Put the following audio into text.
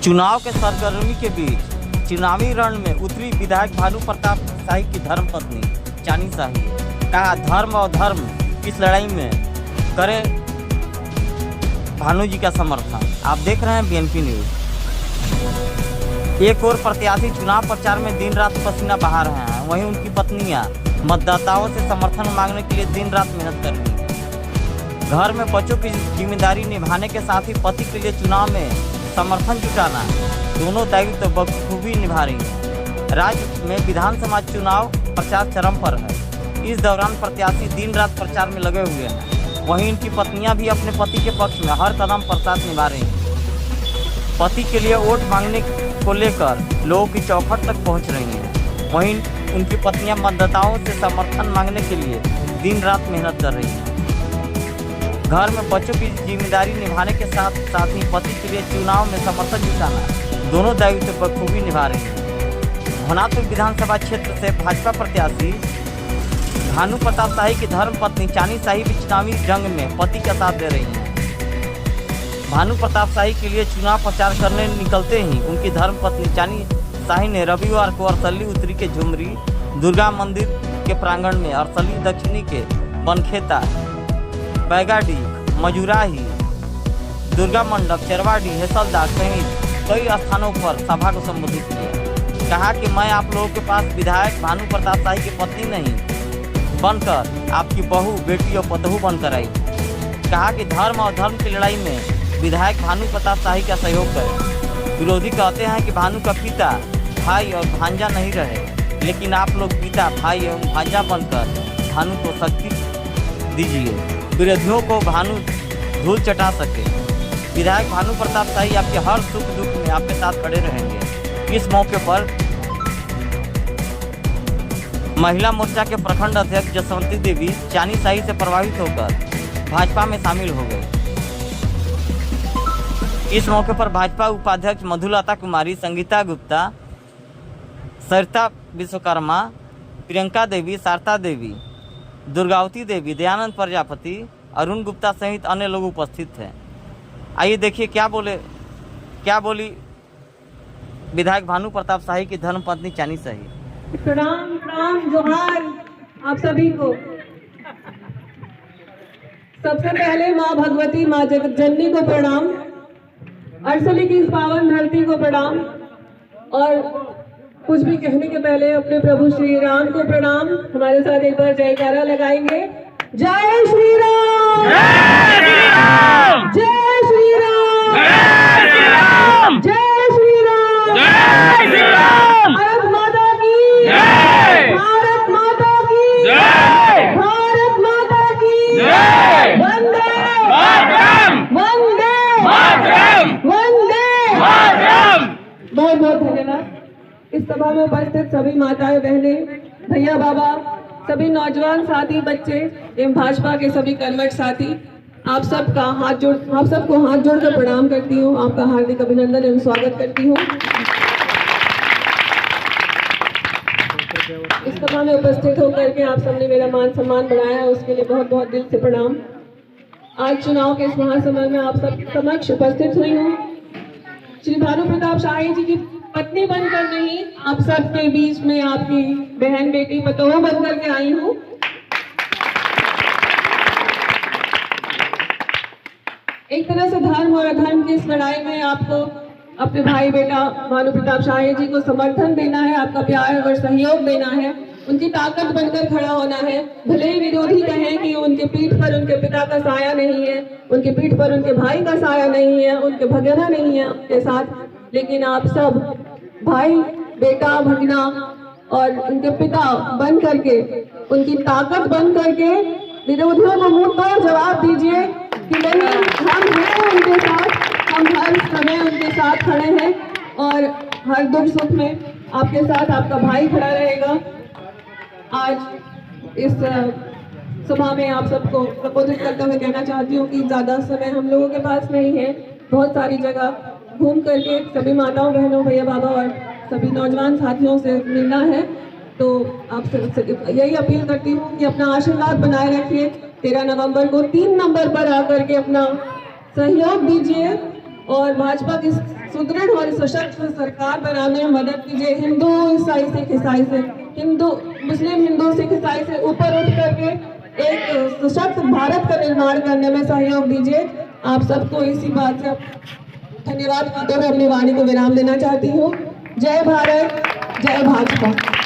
चुनाव के सरगर्मी के बीच चुनावी रण में उतरी विधायक भानु प्रताप शाही की धर्मपत्नी चानी शाही। कहा धर्म और धर्म इस लड़ाई में करे भानु जी का समर्थन। आप देख रहे हैं बीएनपी न्यूज। एक और प्रत्याशी चुनाव प्रचार में दिन रात पसीना बहा रहे हैं, वहीं उनकी पत्नियां मतदाताओं से समर्थन मांगने के लिए दिन रात मेहनत कर रही हैं। घर में बच्चों की जिम्मेदारी निभाने के साथ ही पति के लिए चुनाव में समर्थन जुटाना, दोनों दायित्व बखूबी निभा रही हैं। राज्य में विधानसभा चुनाव प्रचार चरम पर है। इस दौरान प्रत्याशी दिन रात प्रचार में लगे हुए हैं, वहीं इनकी पत्नियां भी अपने पति के पक्ष में हर कदम पर साथ निभा रही हैं। पति के लिए वोट मांगने को लेकर लोगों की चौखट तक पहुंच रही हैं, वहीं उनकी पत्नियां मतदाताओं से समर्थन मांगने के लिए दिन रात मेहनत कर रही हैं। घर में बच्चों की जिम्मेदारी निभाने के साथ साथ ही पति के लिए चुनाव में समर्थन जुटाना, दोनों दायित्व बखूबी निभा रही हैं। भोनातुर विधानसभा क्षेत्र से भाजपा प्रत्याशी भानु प्रताप शाही की धर्मपत्नी चानी शाही भी चुनावी जंग में पति का साथ दे रही हैं। भानु प्रताप शाही के लिए चुनाव प्रचार करने निकलते ही उनकी धर्मपत्नी चानी शाही ने रविवार को अरसली उत्तरी के झुमरी दुर्गा मंदिर के प्रांगण में, अरसली दक्षिणी के बनखेता, बैगाडी, मजुराही, दुर्गा मंडप, चरवाडी, हेसलदा सहित कई स्थानों पर सभा को संबोधित किया। कहा कि मैं आप लोगों के पास विधायक भानु प्रताप शाही की पत्नी नहीं बनकर आपकी बहू, बेटी और पतोहू बनकर आई। कहा कि धर्म और धर्म की लड़ाई में विधायक भानु प्रताप शाही का सहयोग करें। विरोधी कहते हैं कि भानु का पिता, भाई और भांजा नहीं रहे, लेकिन आप लोग पिता, भाई एवं भांजा बनकर भानु को शक्ति दीजिए, विरोधियों को भानु धूल चटा सके। विधायक भानु प्रताप शाही आपके हर सुख दुख में आपके साथ खड़े रहेंगे। इस मौके पर महिला मोर्चा के प्रखंड अध्यक्ष जसवंती देवी चानी शाही से प्रभावित होकर भाजपा में शामिल हो गए। इस मौके पर भाजपा उपाध्यक्ष मधुलता कुमारी, संगीता गुप्ता, सरिता विश्वकर्मा, प्रियंका देवी, शारदा देवी, दुर्गावती देवी, दयानंद प्रजापति, अरुण गुप्ता सहित अन्य लोग उपस्थित हैं। आइए देखिए क्या बोली विधायक भानु प्रताप शाही की धर्मपत्नी चानी शाही। प्रणाम प्रणाम जोहार आप सभी को। सबसे पहले माँ भगवती, माँ जगतजननी को प्रणाम, अरसली की इस पावन धरती को प्रणाम, और कुछ भी कहने के पहले अपने प्रभु श्री राम को प्रणाम। हमारे साथ एक बार जयकारा लगाएंगे। जय श्री राम, जय श्री राम, जय श्री राम, जय श्री राम, जय श्री राम, जय श्री राम। भारत माता की जय, भारत माता की जय, भारत माता की जय। वंदे मातरम, वंदे मातरम, वंदे मातरम। बहुत बहुत धन्यवाद। इस सभा में उपस्थित सभी माताएं, बहनें, भैया, बाबा, सभी नौजवान साथी, बच्चे एवं भाजपा के सभी कर्मठ साथी, आप सबको हाथ जोड़कर प्रणाम करती हूँ। आपका हार्दिक अभिनंदन एवं स्वागत करती हूँ। इस सभा में उपस्थित होकर के आप सबने मेरा मान सम्मान बढ़ाया, उसके लिए बहुत बहुत दिल से प्रणाम। आज चुनाव के इस महासमर में आप सब समक्ष उपस्थित हुई हूँ। श्री भानु प्रताप शाही जी की पत्नी बनकर नहीं, आप सबके बीच में आपकी बहन, बेटी, पतोह बनकर के आई हूँ। एक तरह से धर्म और अधर्म की इस लड़ाई में आपको अपने भाई बेटा भानु प्रताप शाही जी को समर्थन देना है, आपका प्यार और सहयोग देना है, उनकी ताकत बनकर खड़ा होना है। भले ही विरोधी कहें कि उनके पीठ पर उनके पिता का साया नहीं है, उनके पीठ पर उनके भाई का साया नहीं है, उनके भगना नहीं है उनके साथ, लेकिन आप सब भाई, बेटा, भगना और उनके पिता बन करके, उनकी ताकत बन करके विरोधियों को मुंह तोड़ जवाब दीजिए कि नहीं, हम हैं उनके साथ, हम हर समय उनके साथ खड़े हैं और हर दुख सुख में आपके साथ आपका भाई खड़ा रहेगा। आज इस सभा में आप सबको संबोधित करते हुए कहना चाहती हूँ कि ज़्यादा समय हम लोगों के पास नहीं है। बहुत सारी जगह घूम करके सभी माताओं, बहनों, भैया, बाबा और सभी नौजवान साथियों से मिलना है, तो आपसे यही अपील करती हूँ कि अपना आशीर्वाद बनाए रखिए। 13 नवंबर को 3 नंबर पर आकर के अपना सहयोग दीजिए और भाजपा की सुदृढ़ और सशक्त सरकार बनाने में मदद कीजिए। हिंदू ईसाई सिख ईसाई से हिंदू मुस्लिम हिंदू सिख ईसाई से ऊपर उठ करके एक सशक्त भारत का निर्माण करने में सहयोग दीजिए। आप सबको इसी बात से धन्यवाद देते हुए अपनी वाणी को विराम देना चाहती हूँ। जय भारत, जय भाजपा।